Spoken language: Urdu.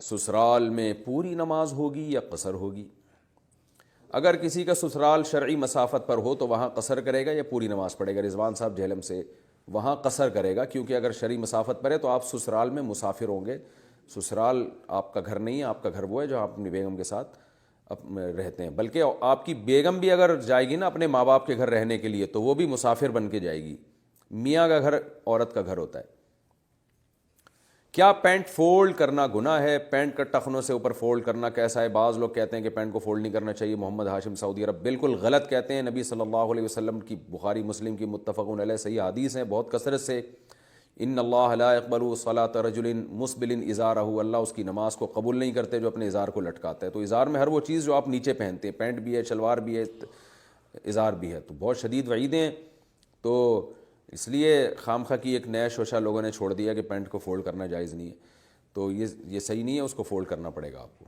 سسرال میں پوری نماز ہوگی یا قصر ہوگی؟ اگر کسی کا سسرال شرعی مسافت پر ہو تو وہاں قصر کرے گا یا پوری نماز پڑھے گا؟ رضوان صاحب جہلم سے، وہاں قصر کرے گا، کیونکہ اگر شرعی مسافت پر ہے تو آپ سسرال میں مسافر ہوں گے. سسرال آپ کا گھر نہیں ہے، آپ کا گھر وہ ہے جو آپ اپنی بیگم کے ساتھ رہتے ہیں. بلکہ آپ کی بیگم بھی اگر جائے گی نا اپنے ماں باپ کے گھر رہنے کے لیے تو وہ بھی مسافر بن کے جائے گی. میاں کا گھر عورت کا گھر ہوتا ہے. کیا پینٹ فولڈ کرنا گناہ ہے؟ پینٹ کا ٹخنوں سے اوپر فولڈ کرنا کیسا ہے؟ بعض لوگ کہتے ہیں کہ پینٹ کو فولڈ نہیں کرنا چاہیے. محمد ہاشم سعودی عرب بالکل غلط کہتے ہیں. نبی صلی اللہ علیہ وسلم کی بخاری مسلم کی متفق علیہ صحیح حدیث ہیں بہت کثرت سے، ان اللہ لا يقبل صلاۃ رجل مسبل ازارہ، اللہ اس کی نماز کو قبول نہیں کرتے جو اپنے ازار کو لٹکاتا ہے. تو ازار میں ہر وہ چیز جو آپ نیچے پہنتے ہیں، پینٹ بھی ہے، شلوار بھی ہے، ازار بھی ہے، تو بہت شدید وعیدیں ہیں. تو اس لیے خام خواہ کی ایک نیا شوشہ لوگوں نے چھوڑ دیا کہ پینٹ کو فولڈ کرنا جائز نہیں ہے. تو یہ صحیح نہیں ہے، اس کو فولڈ کرنا پڑے گا آپ کو.